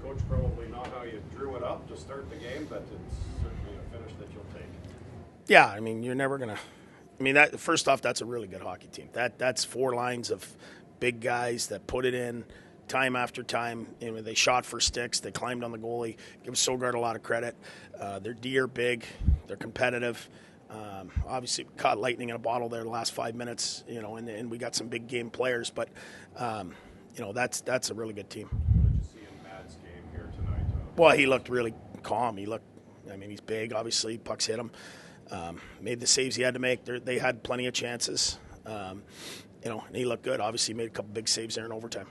Coach, probably not how you drew it up to start the game, but it's certainly a finish that you'll take. Yeah, I mean, you're never going to – I mean, that first off, that's a really good hockey team. That's 4 lines of big guys that put it in time after time. You know, they shot for sticks. They climbed on the goalie. Give Søgaard a lot of credit. Their D are big. They're competitive. Obviously, we caught lightning in a bottle there the last 5 minutes, you know, and we got some big game players. But, you know, that's a really good team. What did you see in Mads' game here tonight? Well, he looked really calm. I mean, he's big, obviously. Pucks hit him. Made the saves he had to make. They had plenty of chances. You know, and he looked good. Obviously, made a couple big saves there in overtime.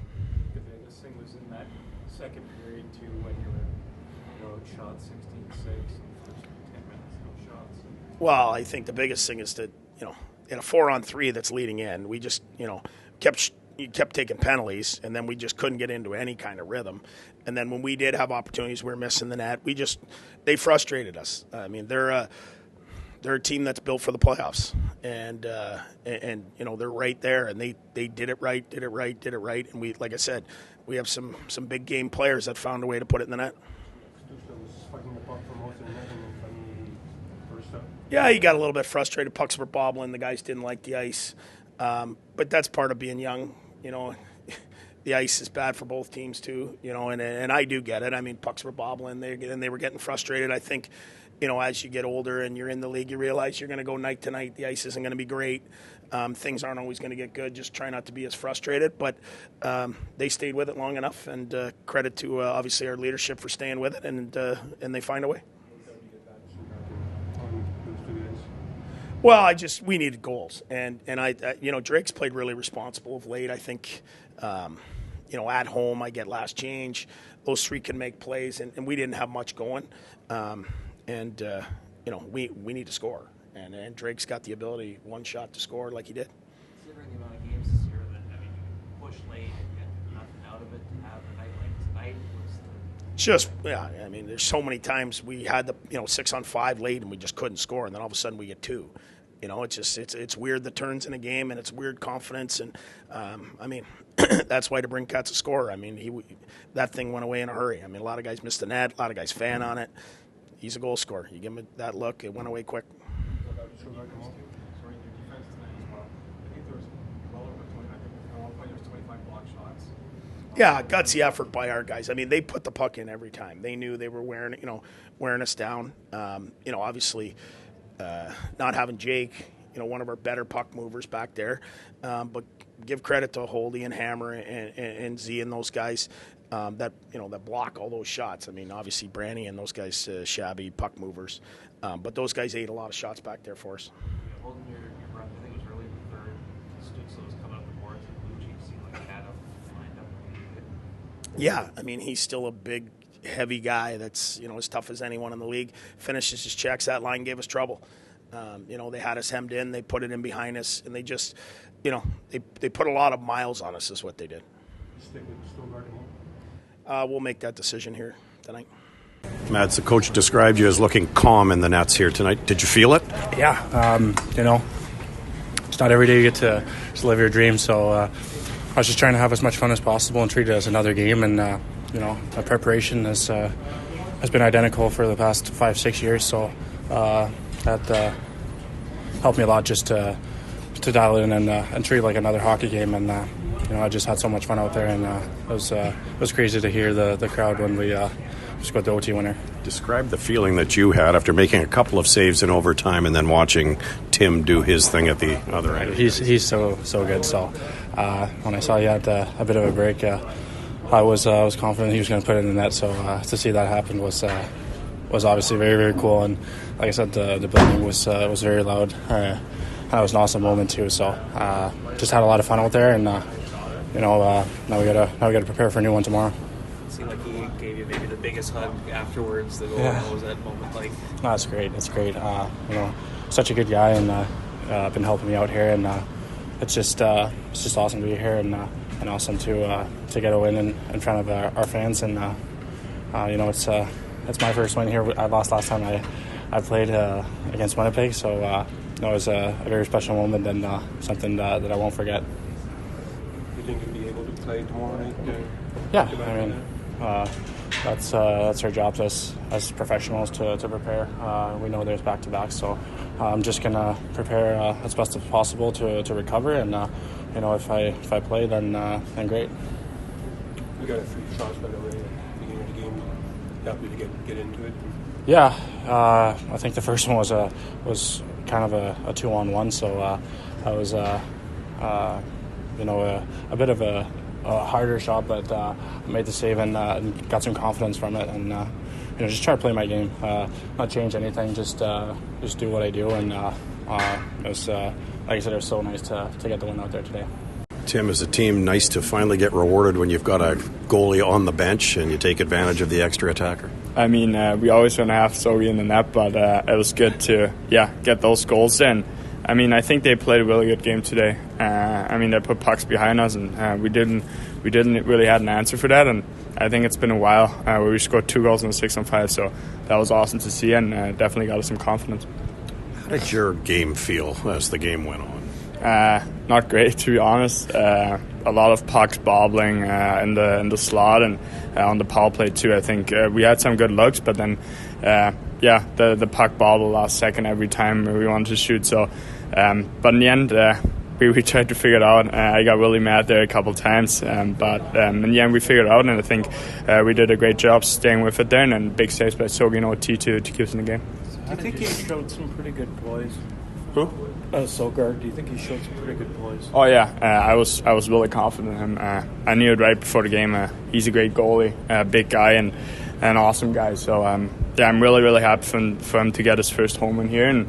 The biggest thing was in that second period, too, when you were shot 16-6 in the first 10 minutes, no shots. Well, I think the biggest thing is that, you know, in a 4-on-3 that's leading in, we just, you know, kept taking penalties, and then we just couldn't get into any kind of rhythm. And then when we did have opportunities, we were missing the net. They frustrated us. I mean, they're a team that's built for the playoffs, and you know, they're right there, and they did it right, and we, like I said, we have some big game players that found a way to put it in the net. Stützle was fighting the puck for most of the net, and finally first up. Yeah, he got a little bit frustrated. Pucks were bobbling. The guys didn't like the ice, but that's part of being young. You know, the ice is bad for both teams too. You know, and I do get it. I mean, pucks were bobbling. They were getting frustrated. I think, you know, as you get older and you're in the league, you realize you're going to go night to night. The ice isn't going to be great. Things aren't always going to get good. Just try not to be as frustrated. But they stayed with it long enough, and credit to obviously our leadership for staying with it, and they find a way. Well, we needed goals, and I you know, Drake's played really responsible of late. I think, you know, at home I get last change. Those 3 can make plays, and we didn't have much going. And you know, we need to score, and Drake's got the ability, one shot to score like he did. Considering the amount of games this year that, I mean, you push late and get nothing out of it, to have a night like tonight I mean, there's so many times we had the, you know, 6-on-5 late and we just couldn't score, and then all of a sudden we get 2. You know, it's weird, the turns in a game, and it's weird confidence, and I mean, that's why DeBrincat's a scorer. I mean, that thing went away in a hurry. I mean, a lot of guys missed the net, a lot of guys fan on it. He's a goal scorer. You give him that look, it went away quick. Yeah, gutsy effort by our guys. I mean, they put the puck in every time. They knew they were wearing us down. You know, obviously, not having Jake, you know, one of our better puck movers back there, but give credit to Holdy and Hammer and Z and those guys that, you know, that block all those shots. I mean, obviously Branny and those guys, shabby puck movers, but those guys ate a lot of shots back there for us. holding your breath. I think it was early in the third. Stützle was coming up the boards, and Blue Chief seemed like he had him lined up. Yeah, I mean, he's still a big, heavy guy that's, you know, as tough as anyone in the league. Finishes his checks. That line gave us trouble. You know, they had us hemmed in. They put it in behind us, and they just, you know, they put a lot of miles on us is what they did. Stick with Søgaard. We'll make that decision here tonight. Mads, the coach described you as looking calm in the nets here tonight. Did you feel it? Yeah, you know, it's not every day you get to live your dream, so I was just trying to have as much fun as possible and treat it as another game, and you know, my preparation has been identical for the past 5-6 years, so that helped me a lot just to dial it in and treat it like another hockey game, and you know, I just had so much fun out there, and it was crazy to hear the crowd when we just got the OT winner. Describe the feeling that you had after making a couple of saves in overtime and then watching Tim do his thing at the other end. He's so good. So when I saw he had a bit of a break, I was confident he was going to put it in the net. So to see that happen was obviously very, very cool. And like I said, the building was very loud. That was an awesome moment too. So just had a lot of fun out there, and you know, now we gotta prepare for a new one tomorrow. It seemed like he gave you maybe the biggest hug afterwards. What was that moment like? No, it's great. It's great. You know, such a good guy, and been helping me out here, and it's just awesome to be here, and awesome to get a win in front of our fans, and you know, it's my first win here. I lost last time I played against Winnipeg, so you know, it was a very special moment, and something that I won't forget. You think you'll be able to play tomorrow night? Yeah, I mean, that's our job as professionals to prepare. We know there's back-to-back, so I'm just gonna prepare as best as possible to recover, and if I play, then great. You got a few shots right away at the beginning of the game. Help you to get into it. Yeah, I think the first one was kind of a 2-on-1, so that was a bit of a harder shot, but I made the save and got some confidence from it, and just try to play my game, not change anything, just do what I do, and it was like I said, it was so nice to get the win out there today. Tim, as a team, nice to finally get rewarded when you've got a goalie on the bench and you take advantage of the extra attacker. I mean, we always want to have Sogi in the net, but it was good to get those goals in. I mean, I think they played a really good game today. They put pucks behind us, and we didn't really have an answer for that. And I think it's been a while where we scored 2 goals in a 6-on-5, so that was awesome to see, and definitely got us some confidence. How did your game feel as the game went on? Not great, to be honest. A lot of pucks bobbling in the slot and on the power play too. I think we had some good looks, but then the puck bobbled last second every time we wanted to shoot. So, but in the end, we tried to figure it out. I got really mad there a couple times, but in the end we figured it out, and I think we did a great job staying with it there, and then big saves by Sogi and OT to keep us in the game. Do you think he showed some pretty good poise? Who? Søgaard, do you think he showed some pretty good poise? Oh yeah, I was really confident in him. I knew it right before the game. He's a great goalie, big guy, and an awesome guy. So I'm really happy for him to get his first home in here, and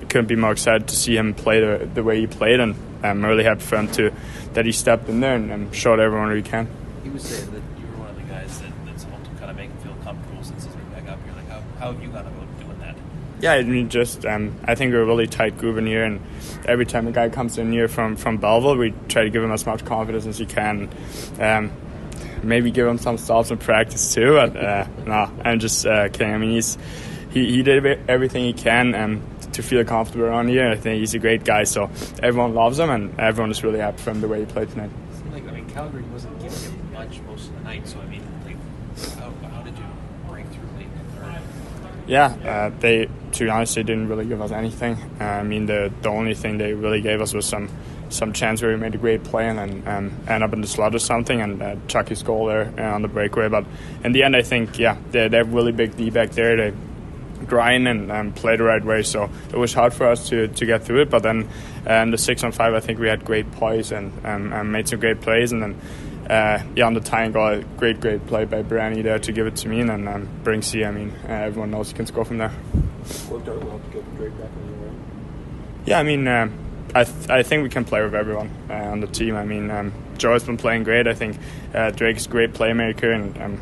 couldn't be more excited to see him play the way he played, and I'm really happy for him that he stepped in there and showed everyone he can. He was saying that you were one of the guys that's helped to kind of make him feel comfortable since he's been back up here. Like how have you gone about doing that? Yeah, I mean, just I think we're a really tight group in here, and every time a guy comes in here from Belleville, we try to give him as much confidence as we can. Maybe give him some stops in practice too, but no, I'm just kidding. I mean, he did everything he can to feel comfortable around here. I think he's a great guy, so everyone loves him, and everyone is really happy for him the way he played tonight. Calgary wasn't giving him much most of the night, so I mean, how did you break through late in the third? Yeah, to be honest, they didn't really give us anything. I mean, the only thing they really gave us was some chance where we made a great play and then end up in the slot or something, and Chucky's goal there on the breakaway. But in the end, I think, they have really big D back there. They grind and play the right way, so it was hard for us to get through it. But then the 6-on-5, I think we had great poise and made some great plays, and then on the tying goal, a great play by Branny there to give it to me, and then Brinksy, I mean, everyone knows he can score from there. Worked out well to get Drake back on the way. Yeah, I mean, I think we can play with everyone on the team. I mean, Joe's been playing great. I think Drake's a great playmaker, and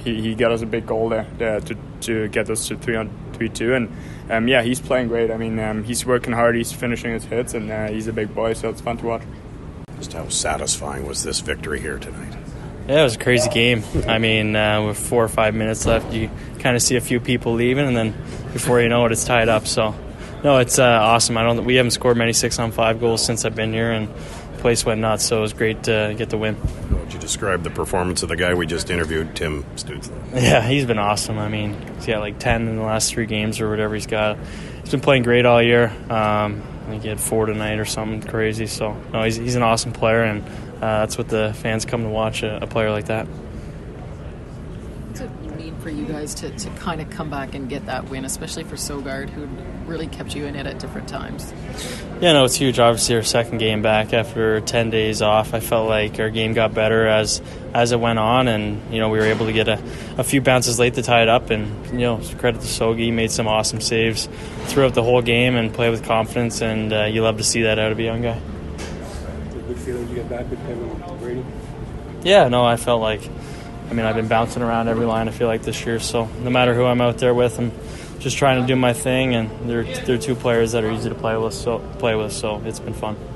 he got us a big goal there to get us to 3-2, and he's playing great. I mean, he's working hard, he's finishing his hits, and he's a big boy, so it's fun to watch. Just how satisfying was this victory here tonight? Yeah, it was a crazy game. I mean, with 4 or 5 minutes left, you kind of see a few people leaving, and then before you know it, it's tied up. So, no, it's awesome. We haven't scored many 6-on-5 goals since I've been here, and the place went nuts. So it was great to get the win. How would you describe the performance of the guy we just interviewed, Tim Stützle? Yeah, he's been awesome. I mean, he's got like 10 in the last 3 games or whatever he's got. He's been playing great all year. I think he had 4 tonight or something crazy. So, no, he's an awesome player, and that's what the fans come to watch, a player like that. What's it mean for you guys to kind of come back and get that win, especially for Søgaard, who really kept you in it at different times? Yeah, no, it's huge. Obviously, our second game back after 10 days off. I felt like our game got better as it went on, and we were able to get a few bounces late to tie it up. And credit to Sogi, he made some awesome saves throughout the whole game and play with confidence. And you love to see that out of a young guy. Good feeling to get back with him and Brady? Yeah, no, I felt like, I've been bouncing around every line, I feel like, this year. So no matter who I'm out there with, I'm just trying to do my thing. And they're 2 players that are easy to play with, so it's been fun.